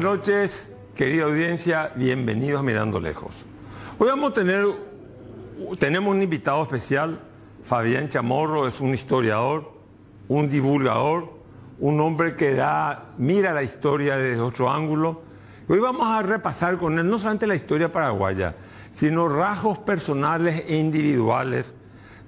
noches, querida audiencia, bienvenidos a Mirando Lejos. Hoy tenemos un invitado especial, Fabián Chamorro, es un historiador, un divulgador, un hombre que mira la historia desde otro ángulo. Hoy vamos a repasar con él no solamente la historia paraguaya, sino rasgos personales e individuales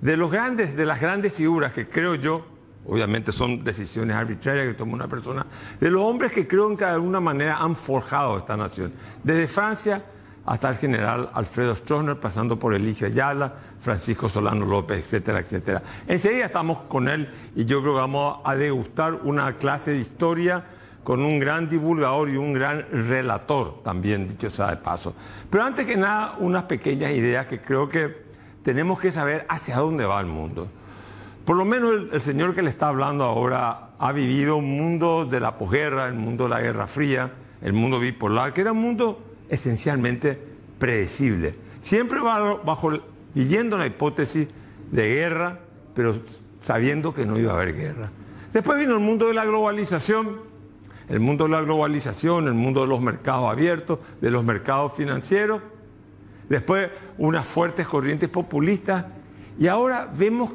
de las grandes figuras que creo yo, obviamente son decisiones arbitrarias que toma una persona, de los hombres que creo que de alguna manera han forjado esta nación. Desde Francia hasta el general Alfredo Stroessner, pasando por Eligio Ayala, Francisco Solano López, etcétera, etcétera. Enseguida estamos con él y yo creo que vamos a degustar una clase de historia con un gran divulgador y un gran relator, también dicho sea de paso. Pero antes que nada, unas pequeñas ideas que creo que tenemos que saber hacia dónde va el mundo. Por lo menos el señor que le está hablando ahora ha vivido un mundo de la posguerra, el mundo de la Guerra Fría, el mundo bipolar, que era un mundo esencialmente predecible. Siempre viviendo la hipótesis de guerra, pero sabiendo que no iba a haber guerra. Después vino el mundo de la globalización, el mundo de los mercados abiertos, de los mercados financieros. Después unas fuertes corrientes populistas. Y ahora vemos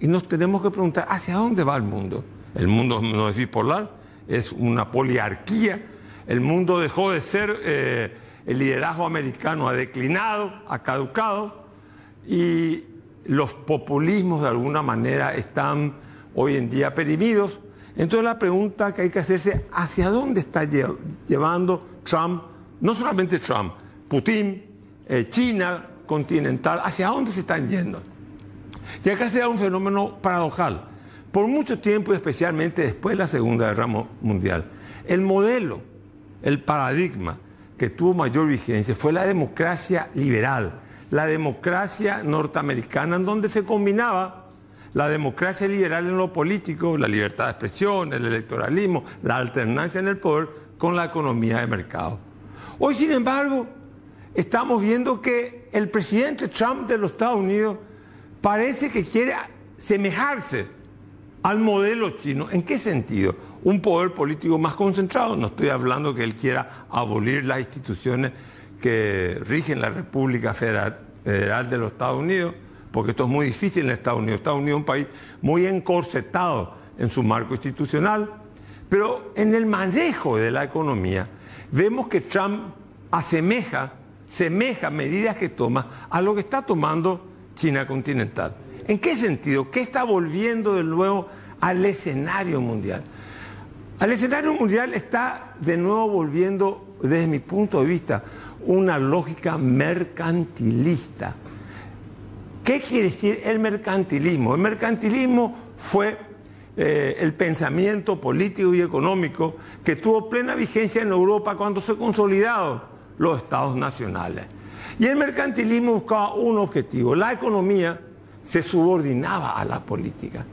y nos tenemos que preguntar hacia dónde va el mundo. El mundo no es bipolar, es una poliarquía. El mundo dejó de ser, el liderazgo americano ha declinado, ha caducado, y los populismos de alguna manera están hoy en día perimidos. Entonces la pregunta que hay que hacerse, ¿hacia dónde está llevando Trump? No solamente Trump, Putin, China continental, ¿hacia dónde se están yendo? Y acá se da un fenómeno paradojal. Por mucho tiempo, y especialmente después de la Segunda Guerra Mundial, el modelo, el paradigma que tuvo mayor vigencia fue la democracia liberal, la democracia norteamericana, en donde se combinaba la democracia liberal en lo político, la libertad de expresión, el electoralismo, la alternancia en el poder con la economía de mercado. Hoy, sin embargo, estamos viendo que el presidente Trump de los Estados Unidos parece que quiere semejarse al modelo chino. ¿En qué sentido? Un poder político más concentrado. No estoy hablando que él quiera abolir las instituciones que rigen la República Federal de los Estados Unidos, porque esto es muy difícil en Estados Unidos. Estados Unidos es un país muy encorsetado en su marco institucional, pero en el manejo de la economía vemos que Trump semeja medidas que toma a lo que está tomando China continental. ¿En qué sentido? ¿Qué está volviendo de nuevo al escenario mundial? Al escenario mundial está de nuevo volviendo, desde mi punto de vista, una lógica mercantilista. ¿Qué quiere decir el mercantilismo? El mercantilismo fue el pensamiento político y económico que tuvo plena vigencia en Europa cuando se consolidaron los estados nacionales. Y el mercantilismo buscaba un objetivo. La economía se subordinaba a la política.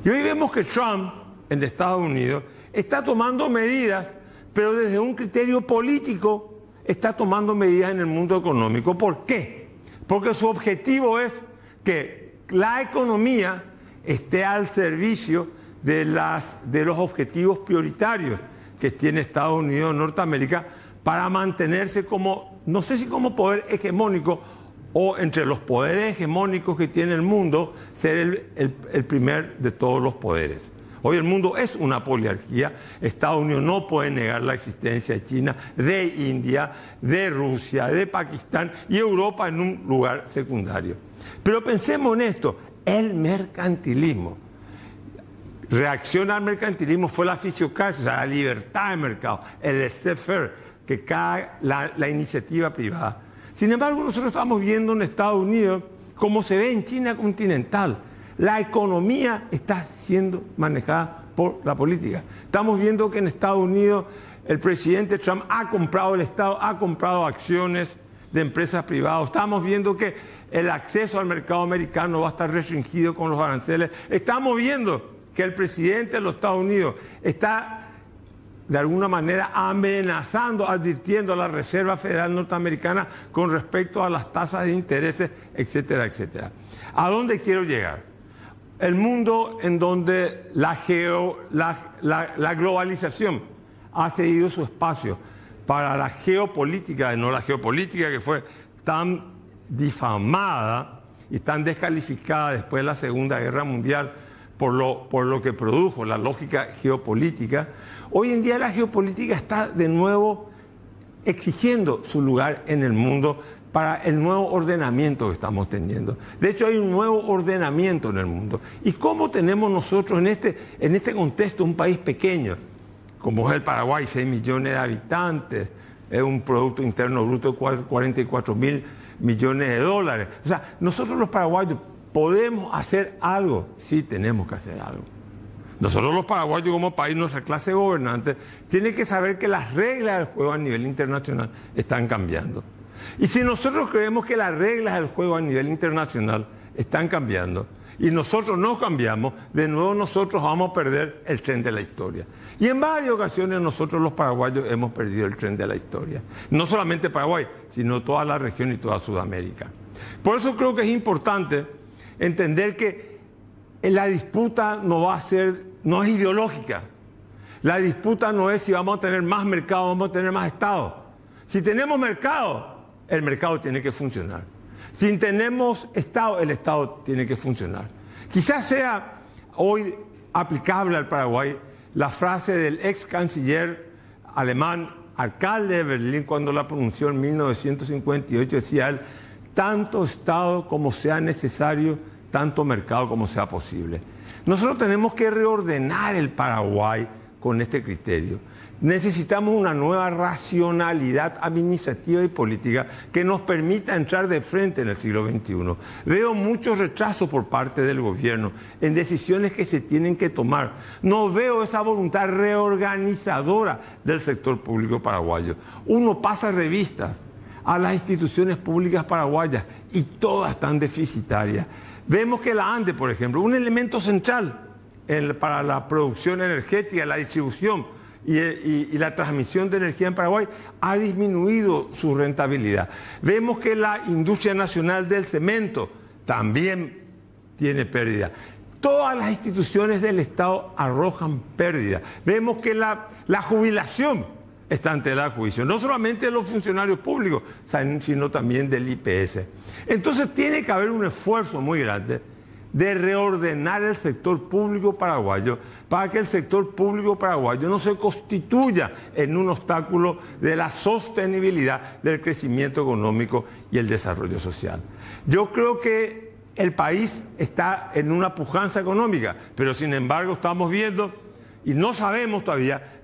Y hoy vemos que Trump, en Estados Unidos, está tomando medidas, pero desde un criterio político está tomando medidas en el mundo económico. ¿Por qué? Porque su objetivo es que la economía esté al servicio de los objetivos prioritarios que tiene Estados Unidos, Norteamérica, para mantenerse como, no sé si como poder hegemónico o entre los poderes hegemónicos que tiene el mundo, ser el primer de todos los poderes. Hoy el mundo es una poliarquía. Estados Unidos no puede negar la existencia de China, de India, de Rusia, de Pakistán y Europa en un lugar secundario. Pero pensemos en esto, el mercantilismo. Reacción al mercantilismo fue la fisiocracia, o sea, la libertad de mercado, el laissez-faire, que cae la iniciativa privada. Sin embargo, nosotros estamos viendo en Estados Unidos, como se ve en China continental, la economía está siendo manejada por la política. Estamos viendo que en Estados Unidos el presidente Trump ha comprado el Estado, ha comprado acciones de empresas privadas. Estamos viendo que el acceso al mercado americano va a estar restringido con los aranceles. Estamos viendo que el presidente de los Estados Unidos está de alguna manera amenazando, advirtiendo a la Reserva Federal Norteamericana con respecto a las tasas de intereses, etcétera, etcétera. ¿A dónde quiero llegar? El mundo en donde la globalización ha cedido su espacio para la geopolítica, no la geopolítica que fue tan difamada y tan descalificada después de la Segunda Guerra Mundial por lo que produjo la lógica geopolítica. Hoy en día la geopolítica está de nuevo exigiendo su lugar en el mundo para el nuevo ordenamiento que estamos teniendo. De hecho, hay un nuevo ordenamiento en el mundo. ¿Y cómo tenemos nosotros en este contexto un país pequeño, como es el Paraguay, 6 millones de habitantes, es un Producto Interno Bruto de 44.000 millones de dólares? O sea, nosotros los paraguayos podemos hacer algo, sí tenemos que hacer algo. Nosotros los paraguayos como país, nuestra clase gobernante, tiene que saber que las reglas del juego a nivel internacional están cambiando. Y si nosotros creemos que las reglas del juego a nivel internacional están cambiando y nosotros no cambiamos, de nuevo nosotros vamos a perder el tren de la historia. Y en varias ocasiones nosotros los paraguayos hemos perdido el tren de la historia. No solamente Paraguay, sino toda la región y toda Sudamérica. Por eso creo que es importante entender que la disputa no es ideológica. La disputa no es si vamos a tener más mercado o vamos a tener más Estado. Si tenemos mercado, el mercado tiene que funcionar. Si tenemos Estado, el Estado tiene que funcionar. Quizás sea hoy aplicable al Paraguay la frase del ex canciller alemán, alcalde de Berlín, cuando la pronunció en 1958, decía él: tanto Estado como sea necesario, tanto mercado como sea posible. Nosotros tenemos que reordenar el Paraguay con este criterio. Necesitamos una nueva racionalidad administrativa y política que nos permita entrar de frente en el siglo XXI. Veo muchos retrasos por parte del gobierno en decisiones que se tienen que tomar. No veo esa voluntad reorganizadora del sector público paraguayo. Uno pasa revistas a las instituciones públicas paraguayas y todas están deficitarias. Vemos que la ANDE, por ejemplo, un elemento central para la producción energética, la distribución y la transmisión de energía en Paraguay, ha disminuido su rentabilidad. Vemos que la industria nacional del cemento también tiene pérdida. Todas las instituciones del Estado arrojan pérdida. Vemos que la jubilación está ante la juicio, no solamente de los funcionarios públicos, sino también del IPS. Entonces tiene que haber un esfuerzo muy grande de reordenar el sector público paraguayo para que el sector público paraguayo no se constituya en un obstáculo de la sostenibilidad del crecimiento económico y el desarrollo social. Yo creo que el país está en una pujanza económica, pero sin embargo estamos viendo y no sabemos todavía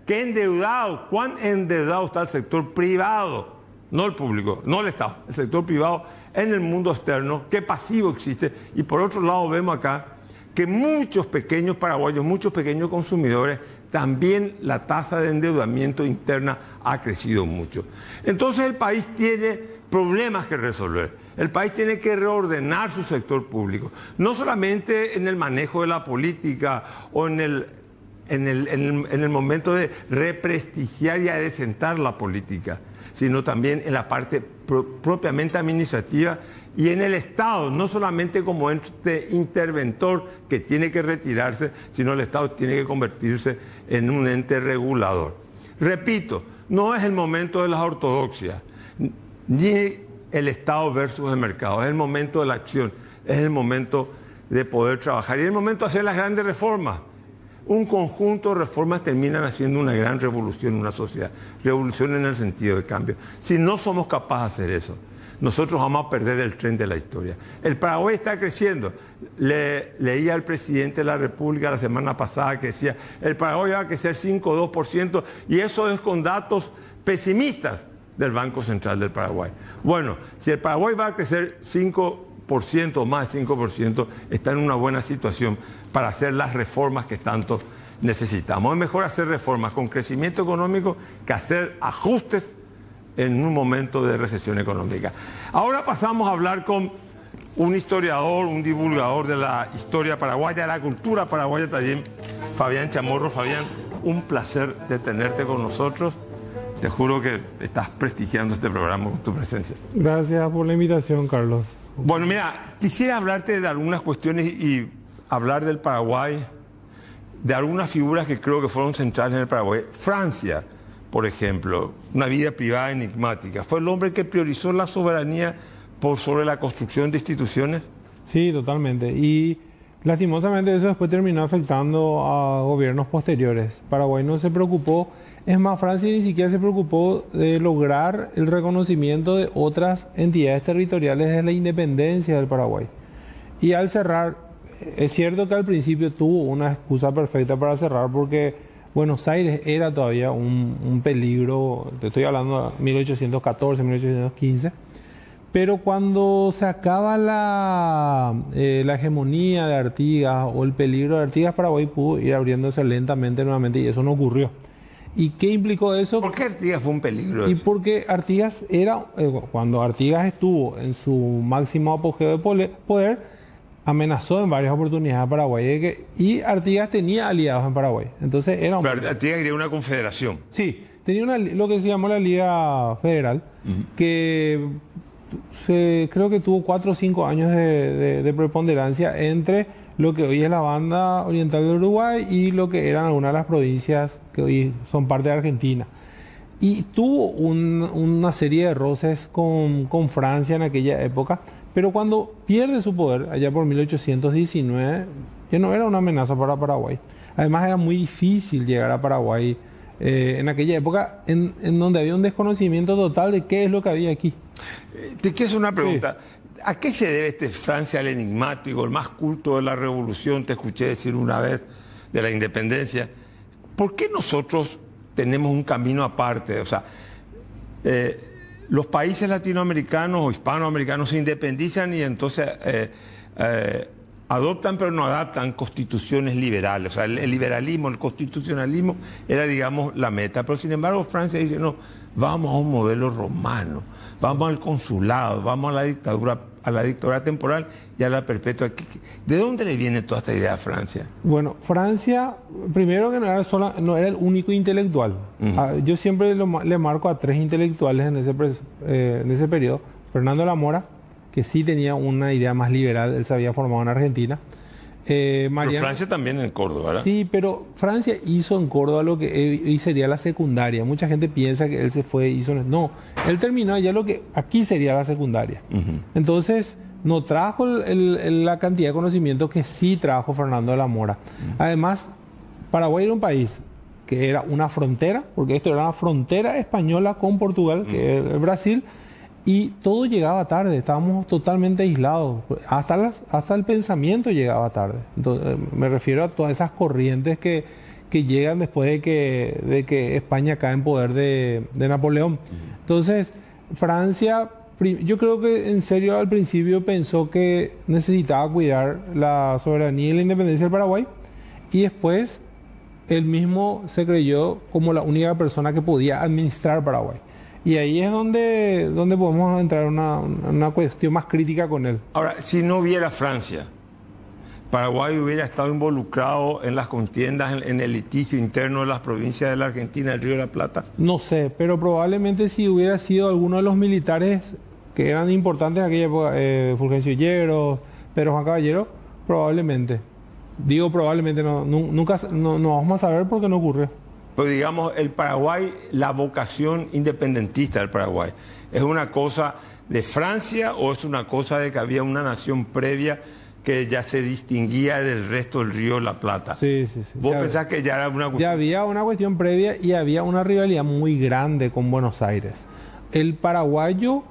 cuán endeudado está el sector privado, no el público, no el Estado, el sector privado en el mundo externo, qué pasivo existe. Y por otro lado vemos acá que muchos pequeños paraguayos, muchos pequeños consumidores, también la tasa de endeudamiento interna ha crecido mucho. Entonces el país tiene problemas que resolver. El país tiene que reordenar su sector público, no solamente en el manejo de la política o en el momento de represtigiar y adecentar la política, sino también en la parte propiamente administrativa y en el Estado, no solamente como ente interventor que tiene que retirarse, sino el Estado tiene que convertirse en un ente regulador. Repito, no es el momento de las ortodoxias, ni el Estado versus el mercado, es el momento de la acción, es el momento de poder trabajar y es el momento de hacer las grandes reformas. Un conjunto de reformas terminan haciendo una gran revolución en una sociedad, revolución en el sentido de cambio. Si no somos capaces de hacer eso, nosotros vamos a perder el tren de la historia. El Paraguay está creciendo. Leía al presidente de la República la semana pasada que decía, el Paraguay va a crecer 5 o 2%, y eso es con datos pesimistas del Banco Central del Paraguay. Bueno, si el Paraguay va a crecer 5% o más de 5%, está en una buena situación para hacer las reformas que tanto necesitamos. Es mejor hacer reformas con crecimiento económico que hacer ajustes en un momento de recesión económica. Ahora pasamos a hablar con un historiador, un divulgador de la historia paraguaya, de la cultura paraguaya también, Fabián Chamorro. Fabián, un placer de tenerte con nosotros. Te juro que estás prestigiando este programa con tu presencia. Gracias por la invitación, Carlos. Bueno, mira, quisiera hablarte de algunas cuestiones y hablar del Paraguay, de algunas figuras que creo que fueron centrales en el Paraguay. Francia, por ejemplo, una vida privada enigmática. ¿Fue el hombre que priorizó la soberanía por sobre la construcción de instituciones? Sí, totalmente. Y lastimosamente eso después terminó afectando a gobiernos posteriores. Paraguay no se preocupó, es más, Francia ni siquiera se preocupó de lograr el reconocimiento de otras entidades territoriales de la independencia del Paraguay. Y al cerrar, es cierto que al principio tuvo una excusa perfecta para cerrar porque Buenos Aires era todavía un peligro, te estoy hablando de 1814, 1815. Pero cuando se acaba la hegemonía de Artigas o el peligro de Artigas, Paraguay pudo ir abriéndose lentamente nuevamente y eso no ocurrió. ¿Y qué implicó eso? ¿Por qué Artigas fue un peligro? Y porque Artigas era, cuando Artigas estuvo en su máximo apogeo de poder, amenazó en varias oportunidades a Paraguay y Artigas tenía aliados en Paraguay. Entonces era un... Pero Artigas quería una confederación. Sí, tenía lo que se llamó la Liga Federal, que... creo que tuvo 4 o 5 años de preponderancia entre lo que hoy es la banda oriental del Uruguay y lo que eran algunas de las provincias que hoy son parte de Argentina. Y tuvo una serie de roces con Francia en aquella época, pero cuando pierde su poder, allá por 1819, ya no era una amenaza para Paraguay. Además era muy difícil llegar a Paraguay en aquella época, en donde había un desconocimiento total de qué es lo que había aquí. Te quiero hacer una pregunta. Sí. ¿A qué se debe este Francia el enigmático, el más culto de la revolución? Te escuché decir una vez de la independencia. ¿Por qué nosotros tenemos un camino aparte? O sea, los países latinoamericanos o hispanoamericanos se independizan y entonces adoptan pero no adaptan constituciones liberales. O sea, el liberalismo, el constitucionalismo era, digamos, la meta. Pero sin embargo Francia dice, no, vamos a un modelo romano. Vamos al consulado, vamos a la dictadura temporal y a la perpetua. ¿De dónde le viene toda esta idea a Francia? Bueno, Francia, primero que no era el único intelectual. Yo siempre le marco a 3 intelectuales en ese periodo. Fernando de la Mora, que sí tenía una idea más liberal, él se había formado en Argentina. Pero Francia también en Córdoba, ¿verdad? Sí, pero Francia hizo en Córdoba lo que hoy sería la secundaria. Mucha gente piensa que él se fue y hizo... No, él terminó allá lo que aquí sería la secundaria. Entonces, no trajo la cantidad de conocimiento que sí trajo Fernando de la Mora. Además, Paraguay era un país que era una frontera, porque esto era una frontera española con Portugal, que es el Brasil, y todo llegaba tarde, estábamos totalmente aislados, hasta el pensamiento llegaba tarde. Entonces, me refiero a todas esas corrientes que llegan después de que España cae en poder de Napoleón. Entonces, Francia, yo creo que en serio al principio pensó que necesitaba cuidar la soberanía y la independencia del Paraguay, y después él mismo se creyó como la única persona que podía administrar Paraguay. Y ahí es donde podemos entrar en una cuestión más crítica con él. Ahora, si no hubiera Francia, Paraguay hubiera estado involucrado en las contiendas, en el litigio interno de las provincias de la Argentina, del Río de la Plata. No sé, pero probablemente si hubiera sido alguno de los militares que eran importantes en aquella época, Fulgencio Yegros, Pedro Juan Caballero, probablemente. Digo probablemente, nunca no vamos a saber porque no ocurrió. Pero digamos, el Paraguay, la vocación independentista del Paraguay, ¿es una cosa de Francia o es una cosa de que había una nación previa que ya se distinguía del resto del Río de la Plata? Sí. ¿Vos pensás que ya era una cuestión? Ya había una cuestión previa y había una rivalidad muy grande con Buenos Aires. El paraguayo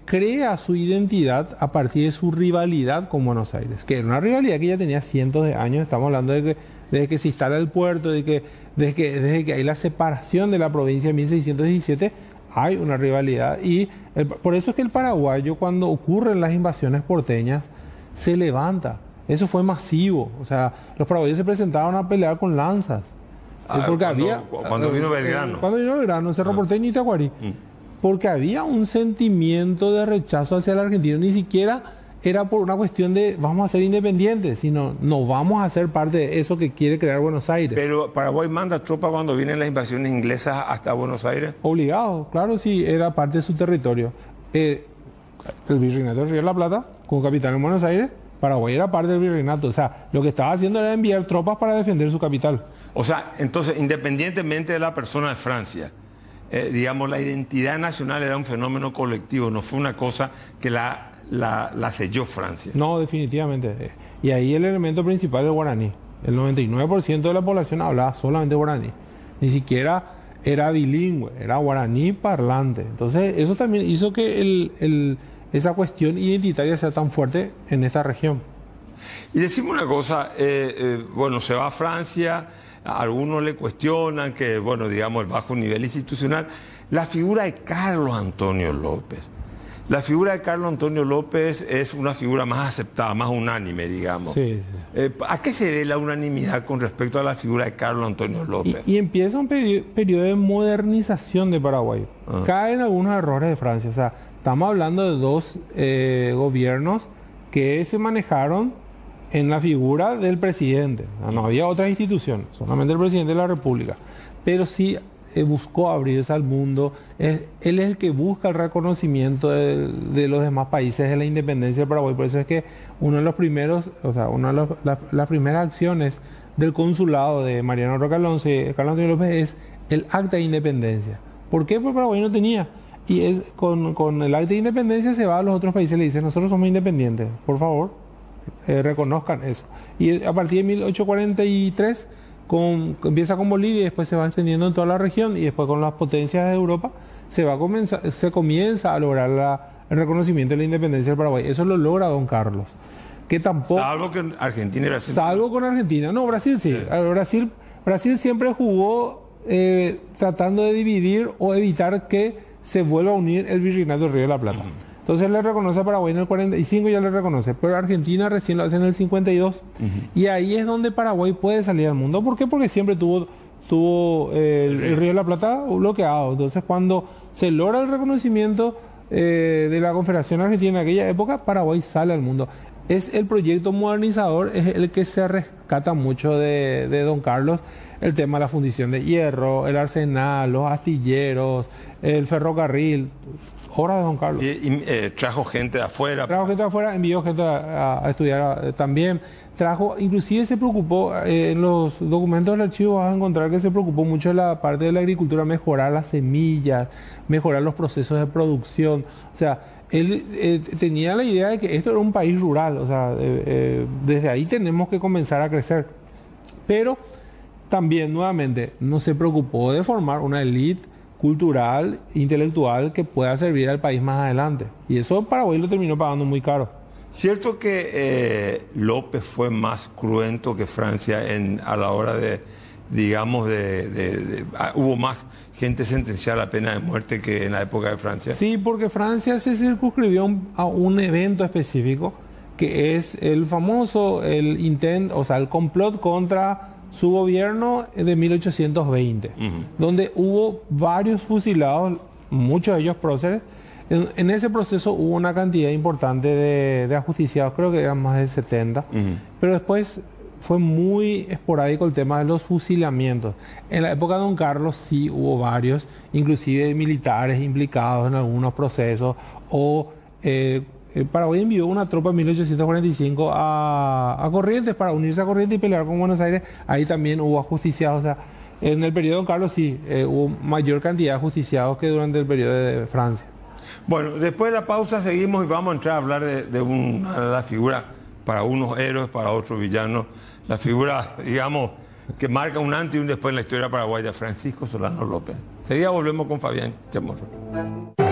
crea su identidad a partir de su rivalidad con Buenos Aires, que era una rivalidad que ya tenía cientos de años. Estamos hablando desde que se instala el puerto, desde que hay la separación de la provincia en 1617, hay una rivalidad. Y por eso es que el paraguayo, cuando ocurren las invasiones porteñas, se levanta. Eso fue masivo. O sea, los paraguayos se presentaban a pelear con lanzas. Porque cuando vino Belgrano. Cuando vino Belgrano, Cerro Porteño y Tacuarí. Porque había un sentimiento de rechazo hacia el argentino. Ni siquiera era por una cuestión de vamos a ser independientes, sino no vamos a ser parte de eso que quiere crear Buenos Aires. Pero Paraguay manda tropas cuando vienen las invasiones inglesas hasta Buenos Aires. Obligado, claro, sí, era parte de su territorio. El virreinato del Río de la Plata, como capital en Buenos Aires, Paraguay era parte del virreinato. O sea, lo que estaba haciendo era enviar tropas para defender su capital. O sea, entonces, independientemente de la persona de Francia, digamos, la identidad nacional era un fenómeno colectivo, no fue una cosa que la selló Francia. No, definitivamente. Y ahí el elemento principal es el guaraní. El 99% de la población hablaba solamente guaraní. Ni siquiera era bilingüe, era guaraní parlante. Entonces, eso también hizo que esa cuestión identitaria sea tan fuerte en esta región. Y decimos una cosa, bueno, se va a Francia, a algunos le cuestionan que, bueno, digamos, el bajo nivel institucional. La figura de Carlos Antonio López. La figura de Carlos Antonio López es una figura más aceptada, más unánime, digamos. Sí, sí. ¿A qué se debe la unanimidad con respecto a la figura de Carlos Antonio López? Y empieza un periodo de modernización de Paraguay. Caen algunos errores de Francia. O sea, estamos hablando de dos gobiernos que se manejaron en la figura del presidente. No había otra institución, solamente el presidente de la República. Pero sí buscó abrirse al mundo. Él es el que busca el reconocimiento de los demás países de la independencia de Paraguay. Por eso es que uno de los primeros, o sea, una de las primeras acciones del consulado de Mariano Roca Alonso y Carlos Antonio López es el acta de independencia. ¿Por qué? Porque Paraguay no tenía. Y con el acta de independencia se va a los otros países y le dicen, nosotros somos independientes, por favor, reconozcan eso. Y a partir de 1843 empieza con Bolivia y después se va extendiendo en toda la región y después con las potencias de Europa se comienza a lograr el reconocimiento de la independencia del Paraguay. Eso lo logra don Carlos. Que tampoco, salvo que Argentina era así. Salvo con Argentina. No, Brasil sí. Brasil siempre jugó tratando de dividir o evitar que se vuelva a unir el virreinato del Río de la Plata. Entonces le reconoce a Paraguay en el 45, ya le reconoce, pero Argentina recién lo hace en el 52. Y ahí es donde Paraguay puede salir al mundo. ¿Por qué? Porque siempre tuvo el Río de la Plata bloqueado. Entonces cuando se logra el reconocimiento de la Confederación Argentina en aquella época, Paraguay sale al mundo. Es el proyecto modernizador, es el que se rescata mucho de don Carlos. El tema de la fundición de hierro, el arsenal, los astilleros, el ferrocarril. Obra de don Carlos. Y trajo gente de afuera. Trajo gente de afuera, envió gente a estudiar también. Inclusive se preocupó, en los documentos del archivo vas a encontrar que se preocupó mucho de la parte de la agricultura, mejorar las semillas, mejorar los procesos de producción. O sea, él tenía la idea de que esto era un país rural. O sea, desde ahí tenemos que comenzar a crecer. Pero también, nuevamente, no se preocupó de formar una élite cultural, intelectual que pueda servir al país más adelante. Y eso Paraguay lo terminó pagando muy caro. Cierto que López fue más cruento que Francia a la hora de, digamos, hubo más gente sentenciada a la pena de muerte que en la época de Francia. Sí, porque Francia se circunscribió a un evento específico que es el famoso, el complot contra su gobierno de 1820, donde hubo varios fusilados, muchos de ellos próceres. En ese proceso hubo una cantidad importante de ajusticiados, creo que eran más de 70, pero después fue muy esporádico el tema de los fusilamientos. En la época de don Carlos sí hubo varios, inclusive militares implicados en algunos procesos, Paraguay envió una tropa en 1845 a Corrientes para unirse a Corrientes y pelear con Buenos Aires. Ahí también hubo ajusticiados. O sea, en el periodo de don Carlos sí, hubo mayor cantidad de ajusticiados que durante el periodo de Francia. Bueno, después de la pausa seguimos y vamos a entrar a hablar de una de las figuras, para unos héroes, para otros villanos, la figura, digamos, que marca un antes y un después en la historia paraguaya, Francisco Solano López. Enseguida volvemos con Fabián Chamorro.